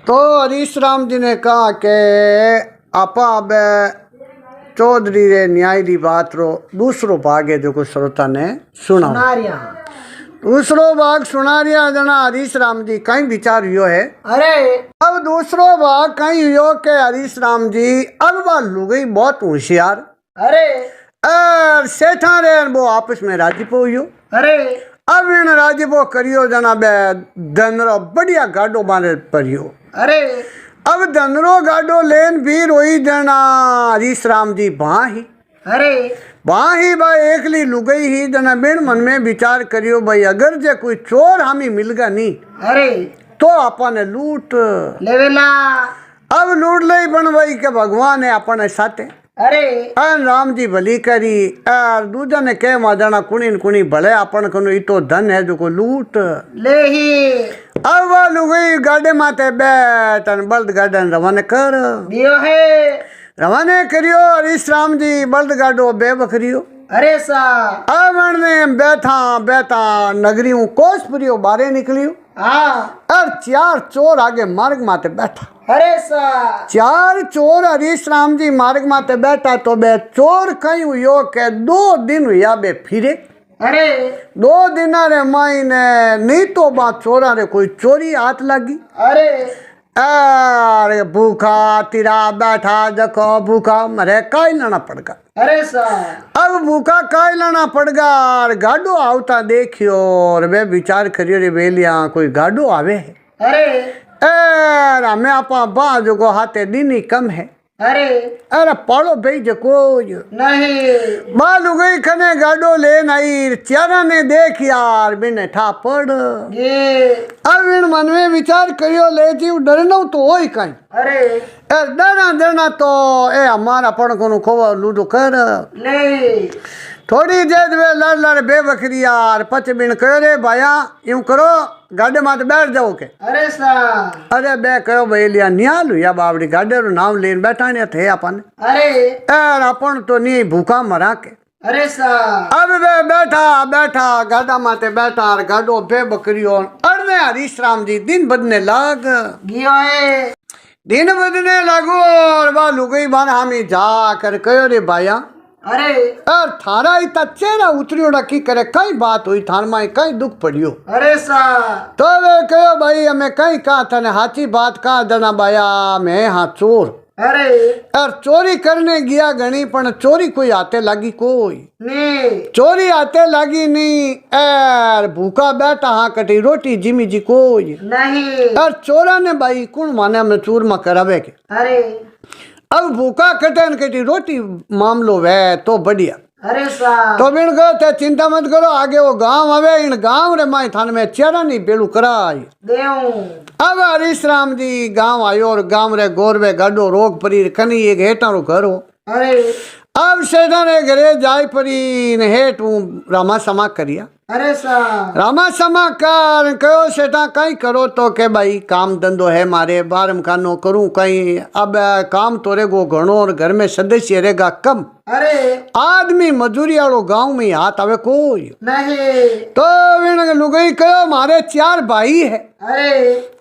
तो हरीश राम जी ने कहा कि आपा अब चौधरी रे न्याय की बात रो दूसरो भाग है जो को श्रोता ने सुना। दूसरो भाग सुना रिया जना हरीश राम जी कहीं विचार हुयो है। अरे अब दूसरो भाग कहीं हुयो के हरीश राम जी अब बात लुगई बहुत होशियार। अरे सेठा रे वो आपस में राजीपो हुयो। अरे अब इन राजीपो करियो जना बे धनरो बढ़िया गाडो मारे परियो। अरे अब धनरो गाडो लेन भी रोई जना हरीश राम जी बाही। अरे बाही बा एकली लुगई ही जना बिन मन में विचार करियो भाई अगर जे कोई चोर हमें मिलगा नहीं अरे तो अपन लूट लेवेला। अब लूट लई बनवाई के भगवान है अपन साथे। अरे राम जी भली करी और दूजा ने कह माजना कुणी न कुणी भले अपन कनु इतो धन है जो को लूट ले ही अब वह लुगई गाड़े माथे बैठन बल्द गार्डन रवाने कर दियो है। रवाने करियो हरीश राम जी बल्द गाडो बे बकरियो। अरे सा अब ने बैठा बैठा नगरी कोस पुरियो बारे निकलियो। हाँ और चार चोर आगे मार्ग माथे बैठा। अरे सा चार चोर हरीश राम जी मार्ग माथे बैठा तो बे चोर कहीं हुयो के 2 दिन हुआ बे फिरे। अरे 2 दिन रे मायने नहीं तो बा चोरा रे कोई चोरी हाथ लगी। अरे अरे भूखा तिरा बैठा जको भूखा मरे काई लाना पड़गा। अरे सा अब भूखा काई लाना पड़गा और गाडो आवता देखियो और वे विचार करियो रे बेलिया कोई गाडो आवे है। अरे हमें आपा बा जो को हाथे दीनी कम है। अरे अरे पालो भाई जको नहीं बाल गई खने गाडो लेन आई चारा ने देख यार बिने ठा पड़। ये अब इन मन में विचार करियो ले जीव डरनो तो हो ही कहीं। अरे डरना डरना तो ए हमारा अपन को खोवा लूडो कर ले थोड़ी देर में लड़ लड़ बेबकरी यार पच बिन कहो रे भाया यूं करो गाडे माते बैठ जाओ के। अरे सा अरे बे कहो भाई लिया नियाल या बावड़ी गाडे रो नाम लेन बैठा ने थे अपन। अरे यार अपन तो नहीं भूखा मरा के। अरे सा अब वे बैठा बैठा गाडा माते बैठा और गाडो बेबकरियो अरे हरीश राम जी दिन बदने लाग गियो है। दिन बदने लागो और बा लुगई बार हमें जा कर कहो रे भाया अरे यार थारा इतना चेहरा उतरियो की करे कई बात हुई थार माई कई दुख पड़ियो। अरे सा तो वे कहो भाई हमें कई कहा था हाची बात कहा देना भाया मैं हाँ चोर। अरे यार चोरी करने गया घनी पण चोरी कोई आते लगी कोई नहीं चोरी आते लगी नहीं। यार भूखा बैठा हाँ कटी रोटी जिमी जी कोई नहीं। यार चोरा ने भाई कौन माने हमें चूरमा करावे के। अरे अब भूखा कटे न कटी रोटी मामलो वे तो बढ़िया। अरे सा तो बिन गयो थे चिंता मत करो आगे वो गांव आवे इन गांव रे माई थान में चेहरा नहीं बेलू कराई देऊ। अब हरीश राम जी गांव आयो और गांव रे गोरवे गाडो रोग परी कनी एक हेटा रो घर हो। अरे अब सेठा ने घरे जाय परी ने हेठ रामा समा करिया। अरे सा रामा समा कर कहो सेठा कहीं करो तो के भाई काम धंधो है मारे बार मकानो करूं कहीं अब काम तो रेगो घणो और घर में सदस्य रहेगा कम। अरे आदमी मजूरी वालों गांव में हाथ आवे कोई नहीं। तो विन लुगई कहो मारे 4 भाई है। अरे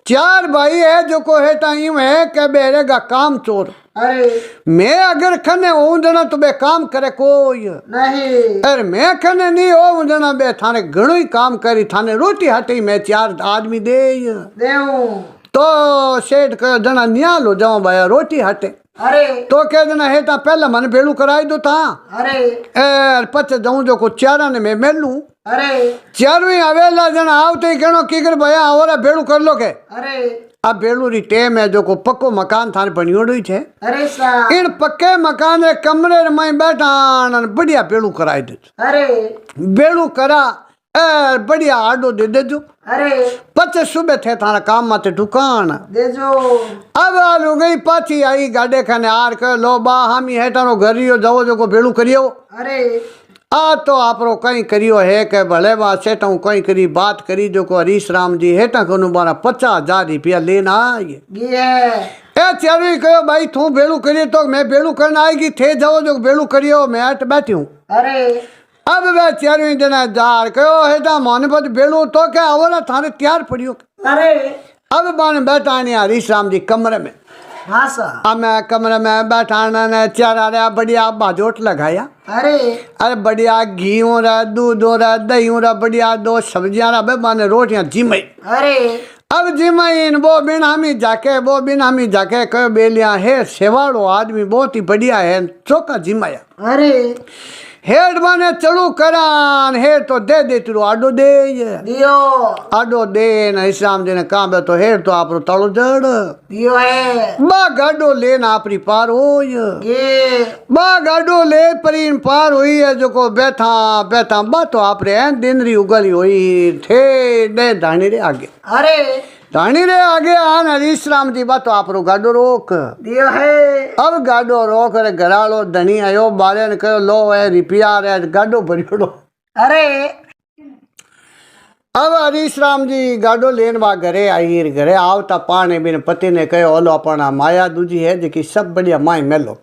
4 भाई है जो को है टाइम है के बेरेगा काम चोर। अरे मैं अगर खने हो जना तो बे काम करे कोई नहीं। अरे मैं खने नहीं हो जना बे थाने घणो ही काम करी थाने रोटी हटी मैं 4 आदमी दे देऊ। तो सेठ कहो जना नियाल हो जाओ भाई रोटी हटे। अरे तो कह देना है ता पहला मन भेड़ू कराई दो था। अरे एर पच जाऊं जो को चारा ने मैं मेलू। अरे चारवी आवेला जना आवते ही कहनो की कर भैया और भेड़ू कर लो के। अरे अब भेड़ू री टेम है जो को पक्को मकान थाने बनियोड़ो ही छे। अरे सा इन पक्के मकान रे कमरे में बैठा बढ़िया भेड़ू कराई दे। अरे भेड़ू करा एर बढ़िया आडो दे देजो। अरे पचे सुबह थे थारा काम माते दुकान देजो। अब आलू गई पाछी आई गाडे खाने आर कर लो बा हम ही हेटारो घरियो जाओ जो को भेड़ू करियो। अरे आ तो आपरो कहीं करियो है के भले बा सेठ कहीं करी बात करी जो को हरीश राम जी हेटा को बारा 50,000 रुपया लेना आए। ए चारवी कहो भाई तू भेड़ू करिए तो मैं भेड़ू करना आएगी थे जाओ जो भेड़ू करियो मैं हट बैठी हूँ। अरे अब वे चारवी जना जार कहो हेटा मोहन भेड़ू तो क्या आवला थाने तैयार पड़ियो। अरे अब बन बैठा नहीं हरीश राम जी कमरे में। हाँ सा। अब मैं कमरे में बैठा ने चारा रहा बढ़िया बाजोट लगाया। अरे बढ़िया घी हो रहा, दूध हो रहा, दही हो रहा, बढ़िया दो सब्जियां रहा, माने रोटियां जिमई। अब जिमई वो बिन हमी जाके कहो बेलिया है सेवाड़ो आदमी बहुत ही बढ़िया है, चौका जिमाया। हेड माने चढ़ू करान हेड तो दे दे तेरू आडो दे दियो आडो दे न इस्लाम जी ने कहा बे तो हेड तो आप तड़ो जड़ दियो है बा गाडो ले ना अपनी पार हो ये बा गाडो ले परीन पार हुई है जो को बैठा बैठा बा तो आप रे दिन री उगली हुई थे दे धानी रे आगे। धानी रे आगे आन हरीश राम जी बा तो आप रो गाडो रोक दियो है। अब गाडो रोक रे घरालो धनी आयो बारे ने कहो लो है रिपिया रे गाडो भरियोड़ो। अब हरीश राम जी गाडो लेन बा घरे आई घरे आवता पाने बिन पति ने कहो ओलो अपना माया दूजी है जेकी सब बढ़िया माई मेलो।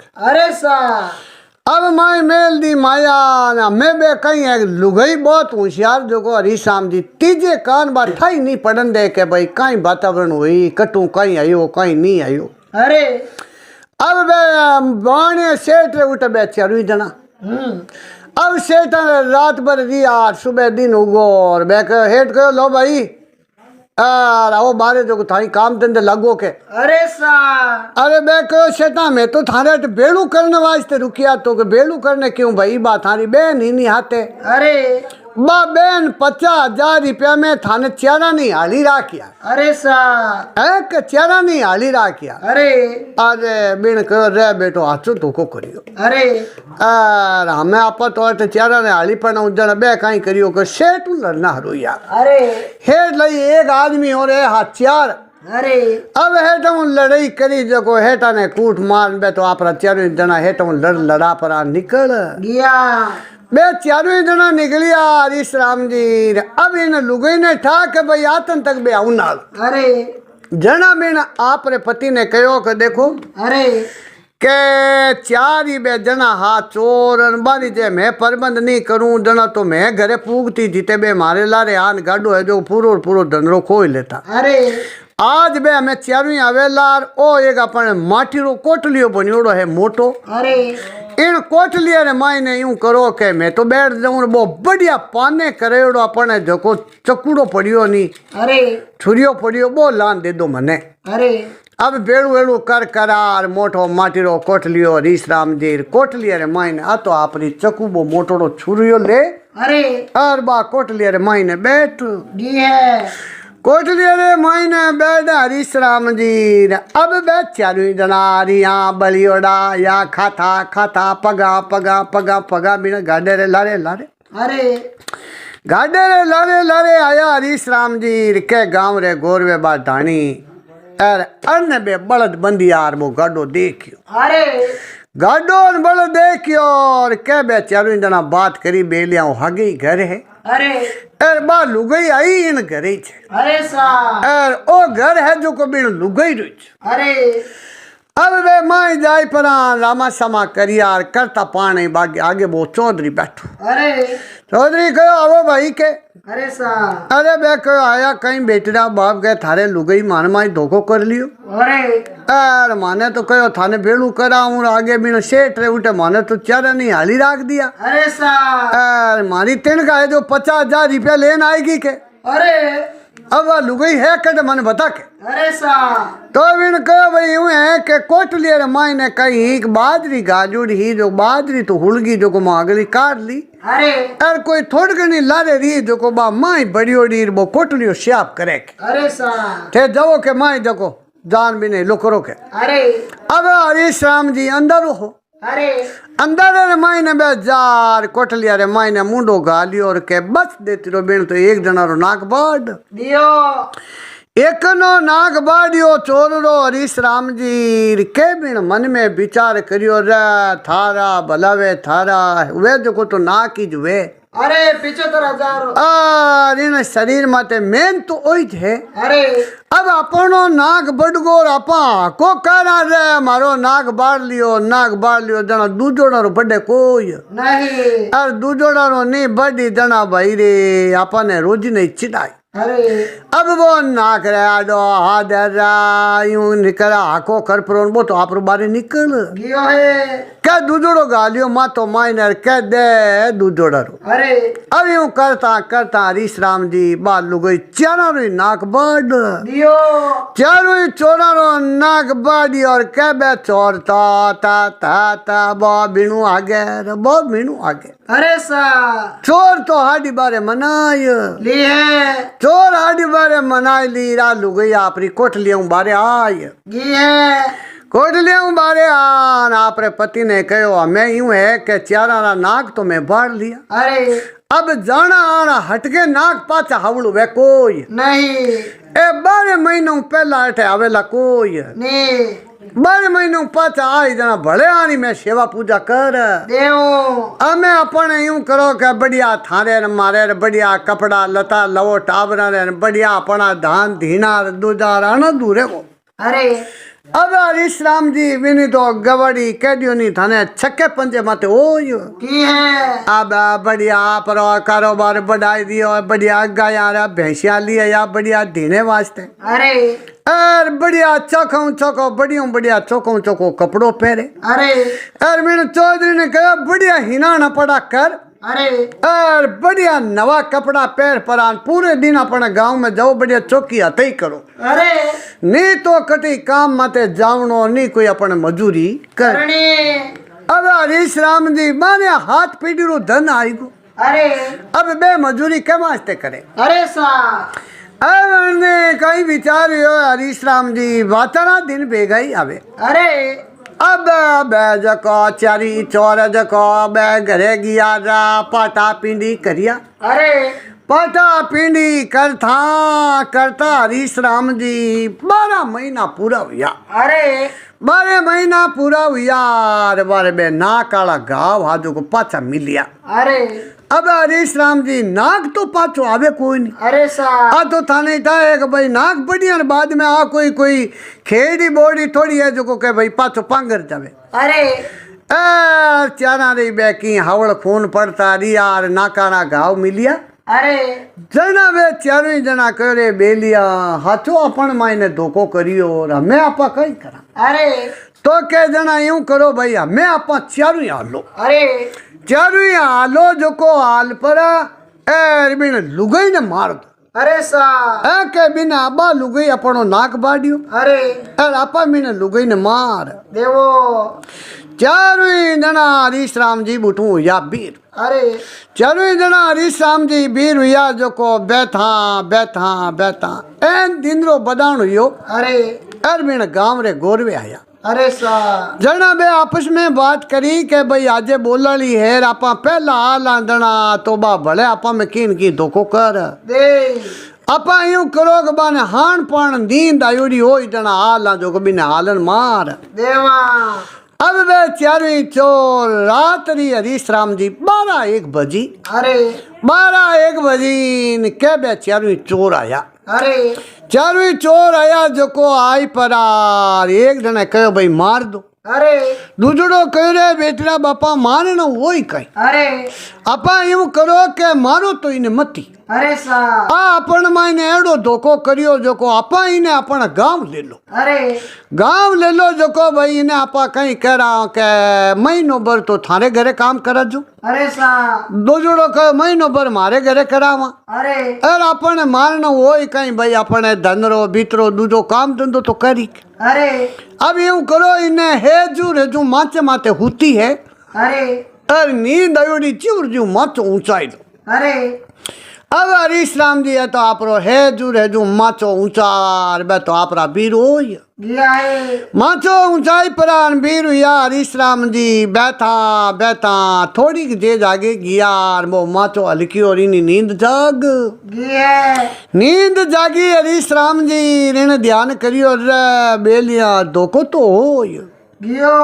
अब माई मेल दी माया ना मैं बे कहीं है लुगाई बहुत होशियार जो को हरीश राम जी तीजे कान बात ठाई नहीं पढ़न दे के भाई कहीं वातावरण हुई कटू कहीं आयो कहीं नहीं आयो। अब बे बाणे सेठ रे उठ बे चारू जना। अब सेठ रात भर रिया सुबह दिन उगो और बे हेठ कहो लो भाई आओ बारे जो थारी काम धंधे लगो के। अरे बे कहो सेठा मैं तो थारे बेड़ू करने वास्ते रुकिया तो के बेड़ू करने क्यों भाई बात थारी बहन ही नहीं आते। बा बहन 50,000 रुपया में थाने चारा नहीं हाली राखिया। चारा नहीं हाली राखिया। अरे बिन कहो रे बेटो हाथों धोखो करियो। हमें आप तो चारा ने हाली पर उजन बे कहीं करियो के सेठ लड़ना हरो यार। हेठ लई एक आदमी हो रहे हाथ चार। अब हेठा लड़ाई करी जो हेठा ने कूट मार बे तो आप चारों जना हेठा लड़ा पर निकल गया। बे चारों जना निकलिया हरीश राम जी। अब इन लुगाई ने ठाक भाई आतन तक बे आऊ नाल। जना बिन आप रे पति ने कहो कि देखो के चारी बे जना हाथ चोर बारी जे मैं प्रबंध नहीं करूं जना तो मैं घरे पूगती जीते बे मारे लारे आन गाडो है जो पूरो पूरो धंधो खोई लेता। आज बे हमें चारू आवेलार ओ एक अपन माटी रो कोटलियो बनियोड़ो है मोटो। इन कोटलिया रे मायने यूं करो के मैं तो बैठ जाऊं वो बढ़िया पाने करेड़ो अपने जको चकुड़ो पड़ियो नी छुरियो पड़ियो वो लान दे दो मने। अब बेड़ू वेड़ू कर करार मोटो माटी रो कोटलियो हरीश राम जी कोटलिया रे मायने आ तो आपरी चकू वो मोटो छुरियो ले और बा कोटलिया रे मायने बैठ कोटलिया रे मायने बैठ हरीश राम जी। अब बैठ चारू जना रिया बलियोड़ा या खाता खाता पगा पगा पगा पगा बिना गाडे रे लारे लारे गाडे रे लारे लारे आया हरीश राम जी के गांव रे गोरवे बा ढाणी अरे अन्य बे बलद बंदी यार वो गाडो देखियो। गाडो बलद देखियो और के बे चारू जना बात करी बेलिया हागे घर है। अरे बा लुगाई आई इन घरे अरे ओ घर है जो को बिन लुगाई रही। अब वे माई जाय परा रामा समा करियार करता पाने बागे आगे वो चौधरी बैठो। चौधरी कहो आवो भाई के। अरे बे कहो आया कहीं बेटरा बाप गए थारे लुगाई मान माई धोखो कर लियो। अरे माने तो कहो थाने बेड़ू करा हूँ आगे बिन सेठ रे उठे माने तो चारा नहीं हाली राख दिया। अरे मारी तिनका है जो 50,000 रुपया लेन आएगी के। अब वह लुगाई है कट मन बता के। तो बिन कहो भाई यूं है के कोटलिया रे माई ने कहीं एक बाजरी गाजुड़ ही जो बाजरी तो हुलगी जो को मागली काट ली। अरे कोई थोड़ गनी लारे रही जो को बा माई बड़ियोड़ी वो कोटलियो श्याप करे के। थे जाओ के माई जको जान भी नहीं लोकरो के। अब हरीश राम जी अंदर हो अंदर रे माई ने बेजार कोटलिया रे माई ने मुंडो गालियो और के बस देती रो बिन तो एक जना रो नाक बाड़ दियो एक नो नाक बाड़ियो चोर रो हरीश राम जी के बिन मन में विचार करियो रे थारा भलावे थारा वे जो को तो नाक ही जुए। 75,000 इन शरीर माते मेन तो ओई है। अब अपनो नाक बडगोर अपा को करा रे मारो नाक बाड़ लियो जना दूजोड़ा रो बड़े कोई नहीं। और दूजोड़ा रो नहीं बड़ी जना भाई रे अपने रोजी नहीं चिड़ाई। अरे अब वो नाक रहा दो हाथ रहा यूं निकल आको कर प्रोन वो तो आप बारे निकल गियो है क्या दूधड़ो गालियो मा तो माइनर कह दे दूधड़ो अरे अब यूं करता करता हरीश राम जी बाल लुगई चारों री नाक बाड़ दियो चारों ही चोरा रो नाक बाड़ी और कह बे चोरता ता बहुत बीणू आगे बहुत बीणू आगे अरे सा चोर तो हाडी बारे मनाय ली है चोर हाडी बारे मनाई ली रा लुगई आपरी कोठलियों बारे आय गी है कोठलियों बारे आन आपरे पति ने कहो मैं यूं है कि चारा रा नाक तो मैं बाढ़ लिया अरे अब जाना आना हटके नाक पाचा हवड़ू वे कोई नहीं ए 12 महीनों पहला अठे आवेला कोई नहीं 12 महीनों पाचा आई जना भले आनी मैं सेवा पूजा कर देव अमे अपन यूं करो के बढ़िया थारे न मारे न बढ़िया कपड़ा लता लवो टाबरा ने बढ़िया अपना धान धीना दूजा राना दूरे को अरे अब हरीश राम जी विनी तो गवड़ी कह नी थाने छक्के पंजे माते ओयो की है अब बढ़िया पर कारोबार बढ़ाई दियो बढ़िया गाया भैंसिया लिए या बढ़िया धीने वास्ते अरे और बढ़िया चौको बढ़िया चौको कपड़ो पहरे अरे और मैंने चौधरी ने कहा बढ़िया हिना न पड़ा कर अरे और बढ़िया नवा कपड़ा पैर परान पूरे दिन अपने गांव में जाओ बढ़िया चौकी हते ही करो अरे नी तो कटी काम माते जावनो नी कोई अपने मजूरी कर करनी अब हरीश राम जी माने हाथ पीढ़ी रो धन आई गो अरे अब बे मजूरी के वास्ते करे अरे सा अब ने कई विचार हरीश राम जी वातना दिन बेगाई आवे अरे अब जको चारी चोर जको घरे गया रा पाटा पिंडी करिया अरे पाटा पिंडी करता हरीश राम जी 12 महीना पूरा हुआ अरे 12 महीना पूरा हुआ बारे में नाक आला गाँव हाजो को पाचा मिलिया अरे अब हरीश राम जी नाक तो पाछो आवे कोई नहीं अरे सा आ तो थाने था एक भाई नाक बढ़िया बाद में आ कोई खेड़ी बोड़ी थोड़ी है जो को कहे भाई पाछो पांगर जावे अरे चारा री बैकी हवड़ खून पड़ता री यार नाकाना घाव मिलिया अरे जना वे चारों ही जना करे बेलिया हाथों अपन मायने धोखो करियो और हमें आपा कई करा अरे तो के जना यूं करो भाई हमें आपा चारों ही हालो अरे चारों ही हालो जो को हाल पर एर बिन लुगई ने मार दो अरे सा के बिना अबा लुगई अपनो नाक बाडियो अरे और आपा बिना लुगई ने मार देवो चारों ही जना हरीश राम जी बुठू या बीर अरे चारों ही जना हरीश राम जी बीर हुआ जो को बैठा एन दिनरो बदान हुयो अरे एर बिन गांव रे गोरवे आया अरे सा जना बे आपस में बात करी के भाई आजे बोलली है आपा पहला आला दना तो बा भले आपा में किन की धोखो कर दे आपा यूं करो के बाने हान पान नींद आयोड़ी होई दना आला जो को बिना हालन मार देवा अब वे चारों चोर रात री हरीश राम जी 12-1 बजी अरे 12-1 बजी के बे चारों चोर आया अरे चारों चोर आया जो को आई परार एक जने कहो भाई मार दो अरे दूजड़ो कह रे बेटरा बापा मारे ना वो ही कही अरे आपा यूं करो के मारो तो इने मती अरे सा आ अपन मायने एड़ो धोखो करियो जो को आपा इने अपना गांव ले लो अरे गांव ले लो जो को भाई इने आपा कहीं कह रहा के महीनों भर तो थारे घरे काम करा जो अरे सा दो जोड़ो कहो महीनों भर मारे घरे करावा अरे और अपने मारना वो ही कहीं भाई अपने धनरो भीतरो दूजो काम धंधो तो करी अरे अब यूं करो इन्हें हेजू माचे माते होती है अरे और नींद आयोड़ी चिवर जू माचो ऊंचाई दो अरे अब हरीश राम जी है तो आप रो हेजू माचो ऊंचा बे तो आप बीर हो गया है माचो ऊंचाई पर बीर हुआ हरीश राम जी बैठा थोड़ी देर आगे गया वो माचो हल्की और इनी नींद जाग गया नींद जागी हरीश राम जी ऋण ध्यान करियो रे बेलिया धोखो तो हो गियो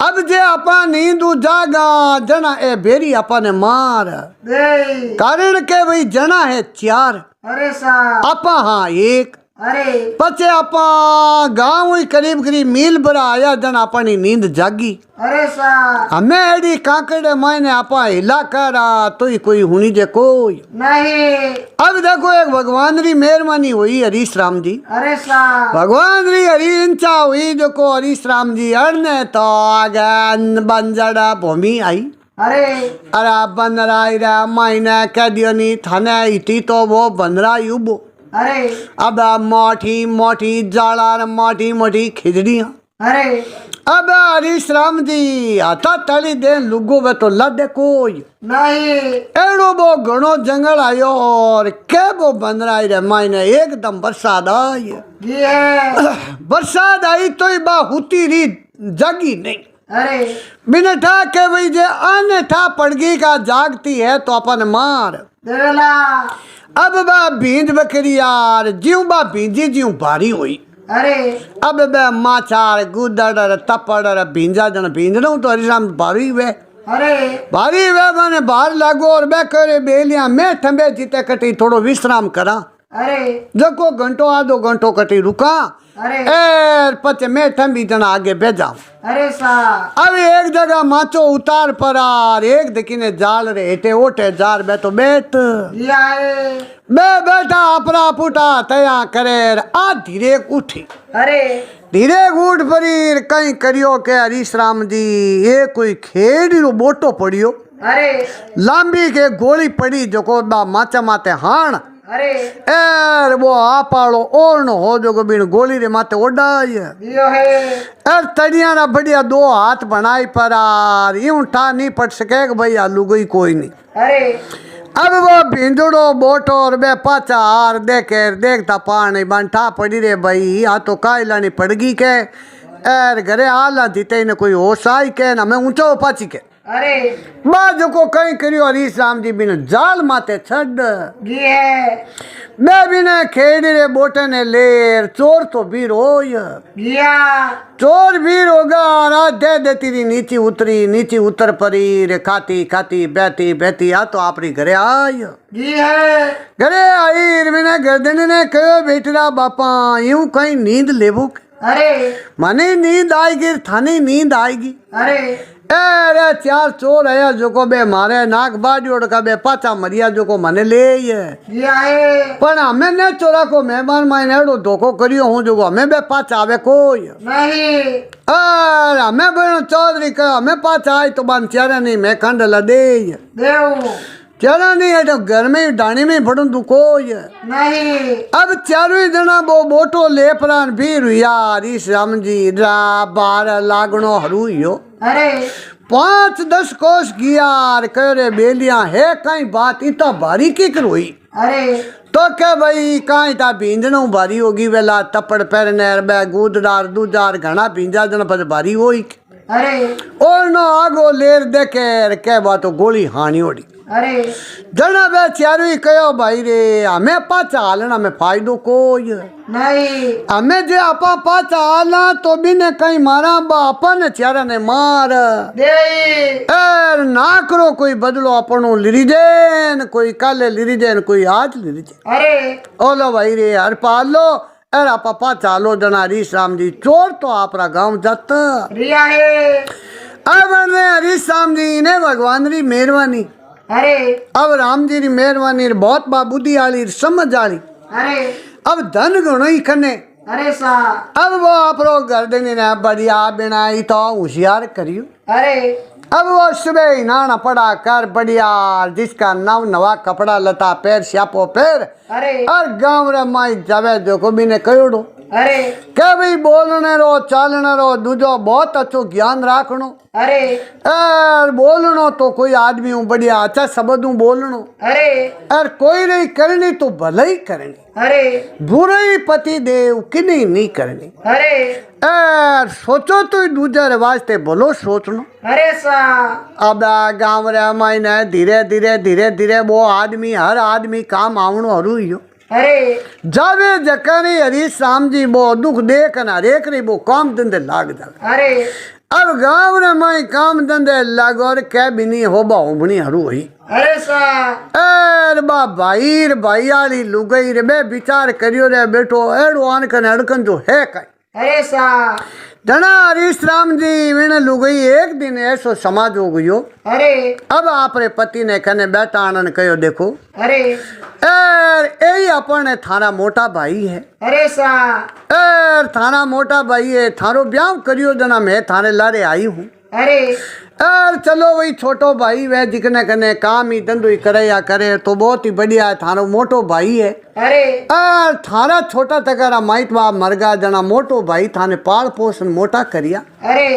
अब जे आपा नींद जागा जना ए बेरी आपा ने मार दे कारण के भाई जना है 4 अरे सा आपा हाँ 1 अरे पछे आपा गाँव ही करीब करीब मील भरा आया जन अपनी नींद जागी। अरे सा हमें एडी काकड़े मायने आपा हिला करा तो ही कोई हुनी जे कोई नहीं। अब देखो एक भगवान री मेहरबानी हुई हरीश राम जी। अरे सा भगवान री हरी इंचा हुई जो को हरीश राम जी अड़ने तो आगे बंजड़ा भूमि आई। अरे अरे बंदरा रे मायने कह दियो नी थाने इती तो वो बंदरा युबो। अरे अब मोटी मोटी जाला मोटी मोटी खिचड़ियाँ। अरे अब हरीश राम जी आता तली दे लुगो वे तो लदे कोई नहीं। एड़ो वो घणो जंगल आयो और के वो बंदरा रे मायने एकदम बरसात आई। ये बरसात आई तो ही बा हुती री जगी नहीं। अरे बिना ठा के भाई जे आने ठा पड़गी का जागती है तो अपन मार देवला। अब बा भींज बकरी यार ज्यूं बा भींजी ज्यूं भारी हुई। अरे अब बे माछार गुदड़ तपड़ भींजा जन भींजनो तो हरिराम भारी वे अरे भारी वे मैंने बाहर लागो और बे करे बेलिया मैं ठंबे जीते कटी थोड़ो विश्राम करा। अरे जको घंटो आधो घंटो कटी रुका अरे एर पचे मैं ठंबी जना आगे बे जाऊं। अरे सा अब एक जगह माचो उतार परार एक दकीने जाल रे हेटे ओटे जार बे तो बैठ ये आए। बे बैठा अपना पुटा तया करे आ धीरे उठी। अरे धीरे उठ परीर कहीं करियो के हरीश राम जी ये कोई खेड़ी रो बोटो पड़ियो। अरे लांबी के गोली पड़ी जो को बा माचा माते हाण अरे एर वो आपाड़ो ओरण हो जो को बिन गोली रे माते ओडाई यो है। एर तड़िया ना बढ़िया दो हाथ बनाई परार यूं ठा नहीं पट सके कि भाई आलू गई कोई नहीं। अरे अब वो भिंजड़ो बोटो और बे पाचा हार देखे देखता पानी बंठा पड़ी रे भाई आ तो काई लानी पड़गी के एर घरे आला जीते ने कोई होश आई के ना मैं ऊंचो पाची के अरे बाजू को कहीं करियो हरीश राम जी बिन जाल माते छड़ ये है। मैं बिना खेड़ी रे बोटे ने लेर चोर तो बीर हो गिया चोर बीर होगा रात दे देती रही नीचे उतर परी रे खाती खाती बहती बहती आ तो आपरी घरे आई जी है। घरे आई मैंने गर्दन ने कहो बेटरा बापा यूं कहीं नींद लेबो। अरे मने नींद आएगी थाने नींद आएगी। अरे अरे चार चोर आया जो को बे मारे नाक बाड़ियोड़ का बे पाचा मरिया जो को मने ले ये ये आए। पण हमें ने चोरा को मेहमान मायने एड़ो धोखो करियो हूं जो को हमें बे पाचा आवे कोई नहीं। अरे हमें बे चौधरी का हमें पाचा आई तो बान चारा नहीं मैं खंड ला दे देव चारा नहीं है तो घर में डाणी में पड़ू तू कोई नहीं। अब चारों ही जना वो बोटो ले प्राण भीर यार इस राम जी रा बार लागणो हरूयो। अरे 5-10 कोस गियार करे बेलिया है कहीं बात इतना भारी की करोई। अरे तो क्या भाई कहीं ता भींजनो भारी होगी वेला तपड़ पैर नहर बे गुदडार दूजार घना भींजा जन पर भारी होई। अरे और न आगो लेर देखे के बात गोली हानि ओड़ी। अरे जना बे चारू ही कहो भाई रे हमें पाचा हालना में फायदो कोई नहीं। हमें जे आपा पाचा आला तो भी ने कहीं मारा बापा ने चारा ने मार दे एर ना करो कोई बदलो अपनो लिरिजेन कोई काले लिरिजेन कोई आज लिरिजेन। अरे ओलो भाई रे हर पालो एर आपा पाचा लो जना हरीश राम जी चोर तो आपरा गांव जाता रिया है। अब ने हरीश राम जी ने भगवान री मेहरबानी। अरे अब राम जी री मेहरबानी बहुत बा बुद्धि आली समझ आली। अरे अब धन गुण ही खने अरे सा अब वो आपरो गर्दनी ने बढ़िया बिनाई तो होशियार करियो। अरे अब वो सुबह ही नाना पड़ा कर बढ़िया जिसका नव नवा कपड़ा लता पैर श्यापो पैर अरे और गाँव रे माई जावे जो को भी ने कयोड़ो अरे के भाई बोलने रो चालने रो दूजो बहुत अच्छो ज्ञान राखनो। अरे और बोलनो तो कोई आदमी हूँ बढ़िया अच्छा शब्द हूँ बोलनो। अरे और कोई नहीं करनी तो भले ही करनी अरे बुराई पति देव कि नहीं करनी। अरे और सोचो तो दूसरे वास्ते बोलो सोचनो। अरे सा अब गाँव रे मायने धीरे धीरे धीरे धीरे वो आदमी हर आदमी काम आवनो हरू ही हो। अरे जावे जकरी हरीश राम जी वो दुख देख ना रेख रही वो काम धंधे लाग जावे। अरे अब गाँव ने माई काम धंधे लागो और कै भी नहीं हो बाबनी हरू हुई अरे सा एर बा भाई रे भाई आली लुगई रे बे विचार करियो रे बेटो एड़ो आन कन अड़कन जो है कई अरे सा जना हरीश राम जी विण लुगई एक दिन ऐसो समाज हो गयो। अरे अब आपरे पति ने कने बेटा आनंद कहो देखो अरे एर यही अपन थारा मोटा भाई है अरे सा एर थारा मोटा भाई है थारो ब्याह करियो जना मैं थारे लारे आई हूँ अरे यार चलो वही छोटो भाई वह जिकने कने काम ही धंधो ही करे या करे तो बहुत ही बढ़िया है थारो मोटो भाई है अरे यार थारा छोटा तकारा माइट बाप मर गया जना मोटो भाई थाने पाल पोषण मोटा करिया। अरे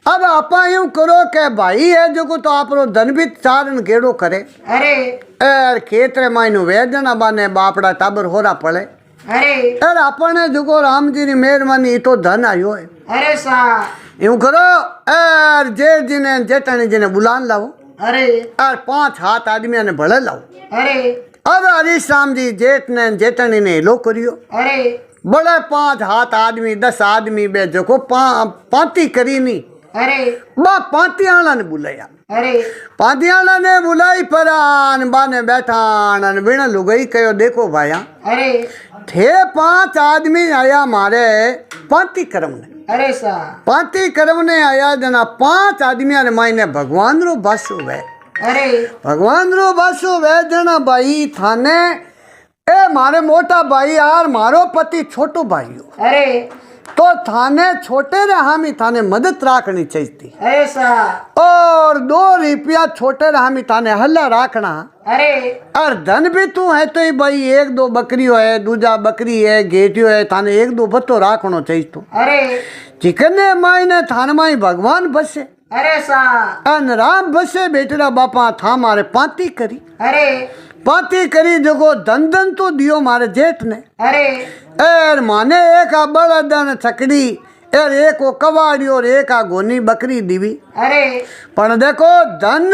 अब आपा यूं करो के भाई है जो को तो आपरो धन भी चारण गेड़ो करे अरे यार खेत रे माइनु वे जना बाने बापड़ा टाबर होरा पड़े अरे यार अपने जो राम जी री मेहरबानी तो धन आयो है। अरे सा यूं करो यार जेठ जी ने जेठानी जी ने बुलान लाओ अरे यार 5 हाथ आदमी ने भले लाओ। अरे अब हरीश राम जी जेठ ने जेठानी ने लो करियो अरे बड़े 5 हाथ आदमी 10 आदमी बे जो को पांती करी नी अरे बा पांती आला ने बुलाया अरे पांती आला ने बुलाई परान बाने बैठान बिन लुगई कहो देखो भाया अरे थे 5 आदमी आया मारे पांती करम ने अरे सा पांती करम ने आया जना 5 आदमी ने मायने भगवान रो बसो वे अरे भगवान रो बसो वे जना भाई थाने ए मारे मोटा भाई यार मारो पति छोटो भाई हो अरे तो थाने छोटे रे हामी थाने मदद राखनी चाहिए अरे सा और 2 रुपया छोटे रे हामी थाने हल्ला राखना। अरे और धन भी तू है तो ही भाई 1-2 बकरी है दूजा बकरी है गेटियो है थाने 1-2 बत्तो राखनो चाहिए तो अरे चिकने मायने थाने माई भगवान बसे अरे सा अन राम बसे बेटरा बापा था मारे पांती करी अरे पांती करी जो धन धन तो दियो मारे जेठ ने अरे एर माने एक आ बड़दन छकड़ी एर एक वो कवाड़ी और एक आ गोनी बकरी दीवी अरे पर देखो धन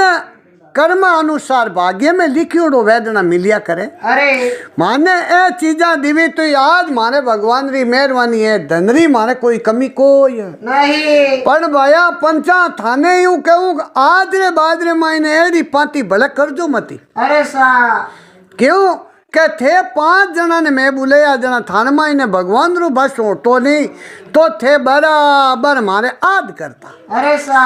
कर्म अनुसार भाग्य में लिखियोड़ो वेदना मिलिया करे। अरे माने ए चीजा दीवी तो आज मारे भगवान री मेहरबानी है धनरी मारे कोई कमी कोई है नहीं पर भाया पंचा थाने यूं कहूँ आज रे बाद रे मायने एरी पाती भले कर जो मती। अरे सा क्यों के थे 5 जना ने मैं बुलाया जना थाने मायने भगवान रो बस तो नहीं तो थे बराबर मारे आद करता अरे सा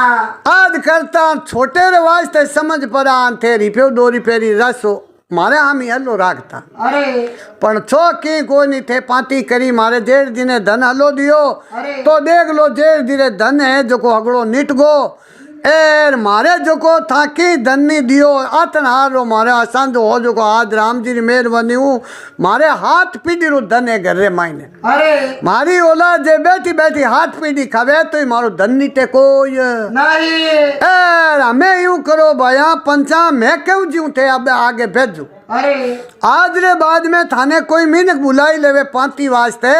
आद करता छोटे रे वास्ते समझ पड़ा थे रुपये 2 रुपये री रसो मारे हम ही हलो राखता अरे पण छो की कोई नहीं थे पाती करी मारे जेठ जी ने धन हलो दियो अरे तो देख लो जेठ जी रे धन है जो को हगड़ो निट गो एर मारे जो को थाकी धन नहीं दियो आतन हारो मारे आसान जो हो जो को आज राम जी री मेहरबानी हूँ मारे हाथ पीढ़ी रो धन है घर रे मायने अरे मारी औलाद जे बैठी बैठी हाथ पीढ़ी खावे तो ही मारो धन नहीं टेको नहीं एर हमें यूं करो भैया पंचा मैं क्यों जीऊं थे अब आगे भेजू अरे आज रे बाद में थाने कोई मीनक बुलाई लेवे पांती वास्ते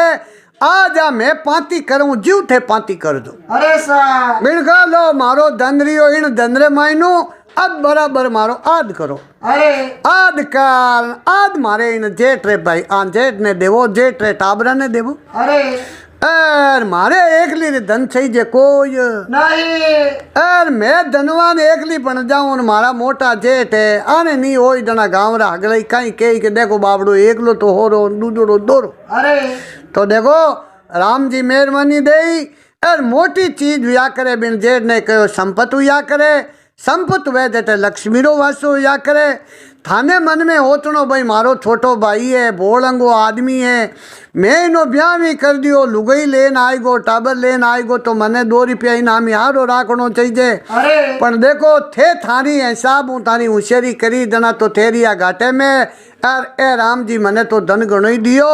आज आ मैं पांती करूं जीव थे पांती कर दो। अरे सा बिनका लो मारो धन रियो इन धन रे मायनो अब बराबर मारो आद करो अरे आद कर आद मारे इन जेठ रे भाई आ जेठ ने देवो जेठ रे टाबरा ने देवो अरे एर मारे एकली रे धन चाहिए कोई नहीं एर मैं धनवान एकली बन जाऊं मारा मोटा जेठ है आने नहीं हो जना गाँव रा अगले कहीं कही के देखो बाबड़ो एकलो तो हो रो दूजो दोरो अरे तो देखो राम जी मेहरबानी दे और मोटी चीज हुआ करे बिन जेठ ने कहो संपत हुआ करे संपत वे देते लक्ष्मी रो वासो हुआ करे थाने मन में होतनो भाई मारो छोटो भाई है बोलंगो आदमी है मैं इनो ब्याह भी कर दियो लुगई लेन आएगो टाबर लेन आएगो तो मने 2 रुपया इनाम यारो राखनो चाहिए। अरे पर देखो थे थारी हिसाब हूँ थारी होशियारी करी जना तो थेरिया घाटे में यार ए राम जी मने तो धन गणो ही दियो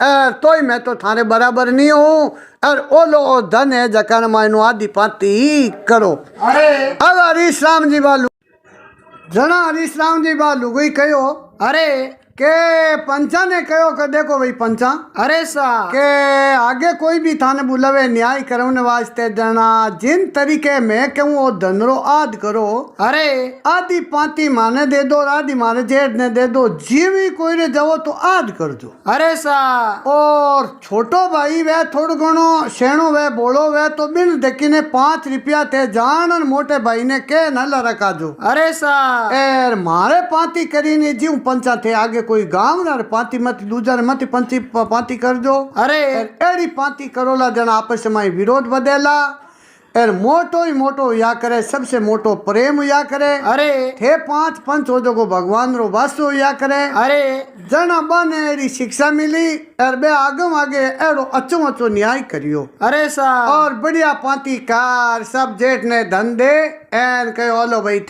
तो ही मैं तो थारे बराबर नहीं हूँ और ओलो धन है जकान मायनो आदि पाती करो। अरे अब हरीश राम जी बालू जना हरीश राम जी बालू गई कहो अरे के पंचा ने कहो कि देखो भाई पंचा अरे सा के आगे कोई भी थाने बुलावे न्याय करने वास्ते जना जिन तरीके में कहूँ वो धनरो आद करो अरे आधी पाती माने दे दो और आधी माने जेठ ने दे दो जीवी कोई रे जाओ तो आद कर दो अरे सा और छोटो भाई वे थोड़ो घणो शेणो वे बोलो वे तो बिन देखी ने 5 रुपया थे जान और मोटे भाई ने के न रखा जो अरे सा एर मारे पाती करी ने जीव पंचा थे आगे कोई गांव ना पाती मत दूजा रे मत पंची पाती कर दो अरे एड़ी पाती करोला जना आपस में विरोध बदेला एर मोटो ही मोटो या करे सबसे मोटो प्रेम या करे अरे थे 5 पंच हो जो भगवान रो वासो या करे अरे जना बने एरी शिक्षा मिली एर बे आगम आगे एड़ो अच्छो अच्छो न्याय करियो अरे सा और बढ़िया पाती कार सब जेठ ने धंधे एन कहो लो भाई थे